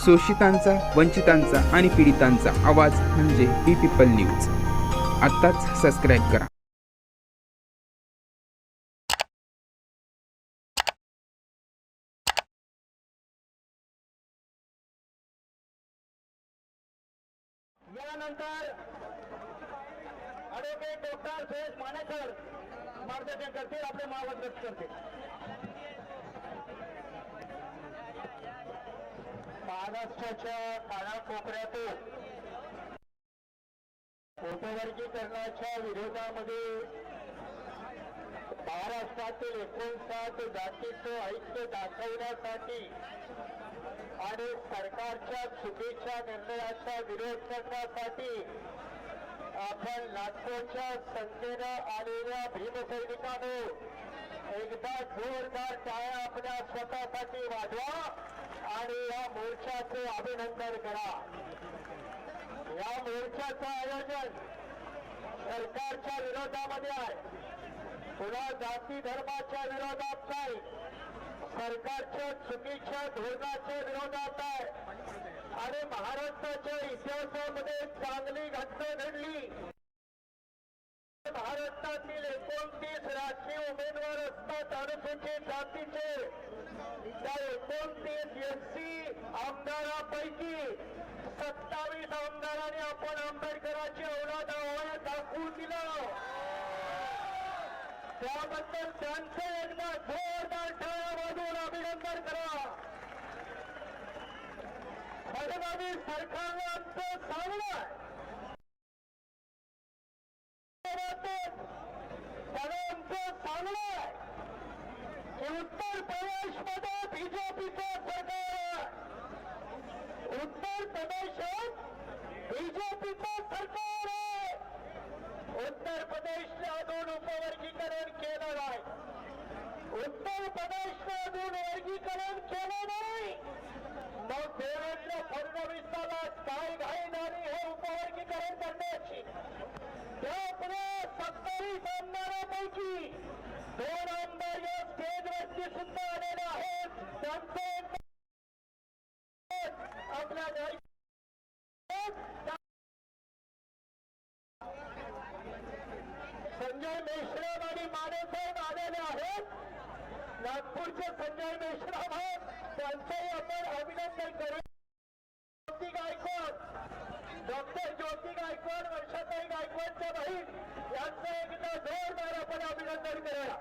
शोषितांचा, वंचितांचा आणि पीडितांचा आवाज म्हणजे बी पीपल न्यूज. आत्ताच सबस्क्राईब करा. यानंतर ॲडव्होकेट डॉक्टर सुरेश मानेकर मार्गदर्शन करतील, आपले मावळ व्यक्त करतील. महाराष्ट्राच्या कानाकोपऱ्यातून उपवर्गीकरणाच्या विरोधामध्ये महाराष्ट्रातील 59 जातीचं ऐक्य दाखवण्यासाठी आणि सरकारच्या चुकीच्या निर्णयाचा विरोध करण्यासाठी आपण नागपूरच्या संख्येनं आलेल्या भीमसैनिकांनो एकदा जोरदार टाळ्या आपल्या स्वतःसाठी वाजवा आणि या मोर्चाचे अभिनंदन करा. या मोर्चाचं आयोजन सरकारच्या विरोधामध्ये आहे, पुन्हा जाती धर्माच्या विरोधात नाही, सरकारच्या चुकीच्या धोरणाच्या विरोधात आहे. आणि महाराष्ट्राच्या इतिहासामध्ये चांगली घटना घडली. महाराष्ट्रातील 29 राजकीय उमेदवार असतात अनुसूचित जातीचे. त्या 29 एससी आमदारांपैकी 27 आमदारांनी आपण आंबेडकरांची औलाद दाखवून दिलं. त्याबद्दल त्यांचे एकदा जोरदार टाळ्या वाजवून अभिनंदन करा. फडणवीस सरकारने आमचं चांगलं चांगलं की उत्तर प्रदेशमध्ये बीजेपीचं सरकार, उत्तर प्रदेशात बीजेपीचं सरकार आहे. उत्तर प्रदेशने अजून उपवर्गीकरण केलं नाही, उत्तर प्रदेशने अजून वर्गीकरण केलं नाही. मग देवेंद्र फडणवीसाला काय घाई झाली हे उपवर्गीकरण करण्याची? त्यापुढे 27 आमदारांपैकी 2 आमदार या स्टेजवरती सुद्धा आलेले आहेत. त्यांचे आपल्या संजय मेश्राम आणि मानेसाहेब आलेले आहेत. नागपूरचे संजय मेश्राम आहेत, त्यांचंही आपण अभिनंदन करू. ज्योती गायकवाड, डॉक्टर ज्योती गायकवाड, वर्षाताई गायकवाडच्या बहीण, यांचं एकदा जोरदार आपण अभिनंदन करूया.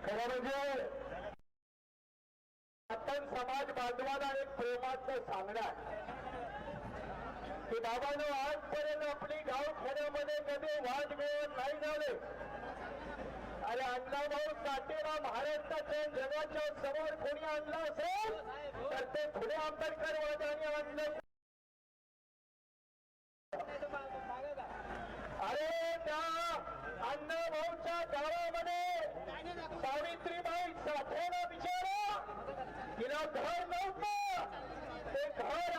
खरं म्हणजे आपण समाज बांधवाला एक प्रेमाचं सांगणार की बाबांनो, आजपर्यंत आपली गावखेड्यामध्ये कधी वाद मिळत नाही झाले. अरे अण्णाभाऊ साठेला महाराष्ट्राच्या जगाच्या समोर कोणी आणलं असेल तर ते पुणे आंबेडकरवाद्यांनी आणलं. अरे त्या अण्णाभाऊच्या गावामध्ये सावित्रीबाई साठेला विचारा, तिला घर नव्हतं, ते घर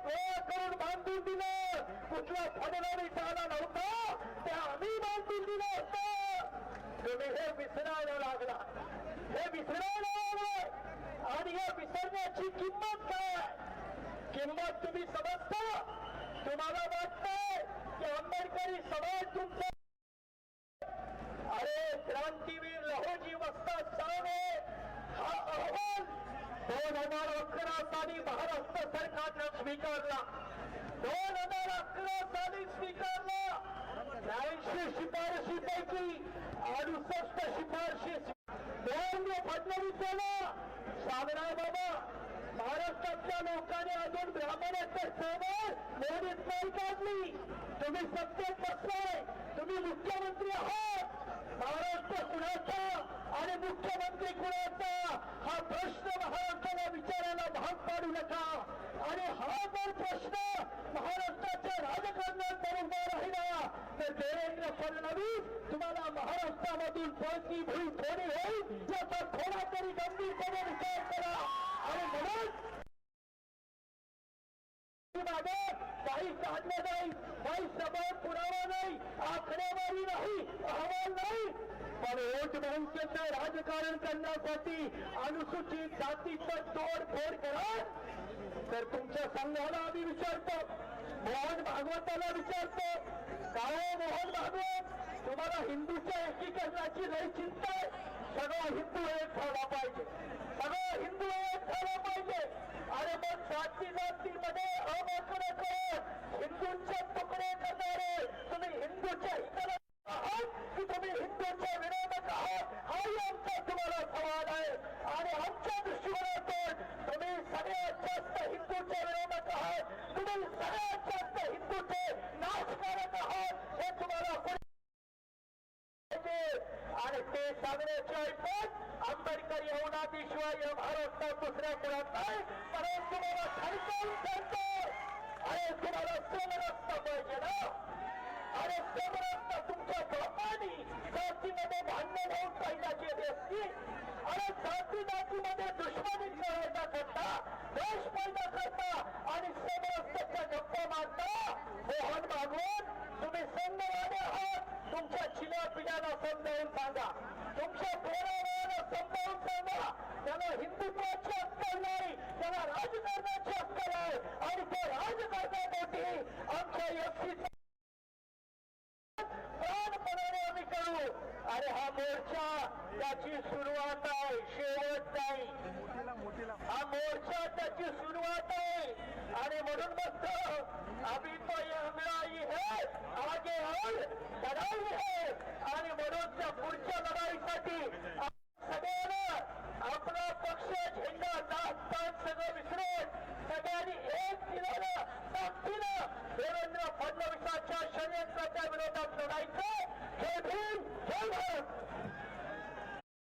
गोळा करून बांधून दिलं. कुठला फडणवीस आला नव्हता, ते आम्ही बांधून दिलं होतं. तुम्ही हे विसरायला लागला, हे विसरायला लागलं. आणि हे विसरण्याची किंमत काय? किंमत तुम्ही समजता? तुम्हाला वाटतंय की आंबेडकरी समाज तुमचा? अरे क्रांतीवीर लहोजी वस्ताद साहेब हा अहवाल 2011 साली महाराष्ट्र सरकारनं स्वीकारला. 2011 साली स्वीकारला. 80 शिफारशीपैकी 68 शिफारशी देवेंद्र फडणवीसांना सांगणार, बाबा महाराष्ट्रातल्या लोकांनी अजून ब्राह्मणाच्या सोबत मोडीत नाही काढली. तुम्ही सत्तेत बसलाय, तुम्ही मुख्यमंत्री आहात. महाराष्ट्र कुणाचा आणि मुख्यमंत्री कुणाचा हा प्रश्न महाराष्ट्राला विचारायला भाग पाडू नका. आणि हा जर प्रश्न महाराष्ट्राच्या राजकारणात जर उभा राहिला तर देवेंद्र फडणवीस तुम्हाला महाराष्ट्रामधून पळती भूल थोडी होईल याचा थोडा तरी गंभीरपणे विचार करा. आणि म्हणून मागे काही साधलं नाही, काही सबळ पुरावा नाही, आकडेवारी नाही, अहवाल नाही, पण वोट बँकेचं राजकारण करण्यासाठी अनुसूचित जातीचं तोडफोड करा. तर तुमच्या संघाला आम्ही विचारतो, मोहन भागवताला विचारतो, काय मोहन भागवत, तुम्हाला हिंदूच्या एकीकरणाची लय चिंता आहे? सगळा हिंदू एक झाला पाहिजे, सगळा हिंदू एक झाला पाहिजे. अरे मग जातीमध्ये अमाकडे करत हिंदूंचे तुकडे करणारे तुम्ही हिंदूच्या हिताला आहात की तुम्ही हिंदूंच्या विरोधात आहात? हाही आमचा तुम्हाला सवाल आहे. आणि आमच्या दृष्टिकोनातून तुम्ही सगळ्यात जास्त हिंदूच्या विरोधात आहात, तुम्ही सगळ्यात जास्त हिंदूचे नाश करत आहात, हे तुम्हाला आणि ते सांगण्याची ऐपत आंबेडकर यवनादिशिवाय या महाराष्ट्रात दुसऱ्या कुणात नाही. परंतु मला ठणकावून सांगतो, अरे तुम्हाला समरस्ता पाहिजे ना? अरे समरस्ता तुमच्या बापानी जातीमध्ये भांडण होऊन पैदा केली असती. अरे जातीमध्ये दुश्मनी करायचा करता, देश पैदा करता आणि समरस्ताच्या गप्पा मारता. मोहन भागवत, तुम्ही संघवाले आहात. तुमच्या चिन्या पिढ्याला समजावून सांगा, तुमच्या पोराला समजावून सांगा, त्याला हिंदुत्वाची अक्कल नाही, त्याला राजकारणाची अक्कल आहे. आणि ते राजकारणासाठी आमच्या एसटीचा प्राणपणाने आम्ही करू. अरे हा मोर्चा त्याची सुरुवात आहे, शेवट नाही. हा मोर्चा त्याची सुरुवात आहे. आणि म्हणून म्हणतो, अभी तो यह लढाई है, आगे और लढाई है. आणि म्हणून त्या पुढच्या लढाईसाठी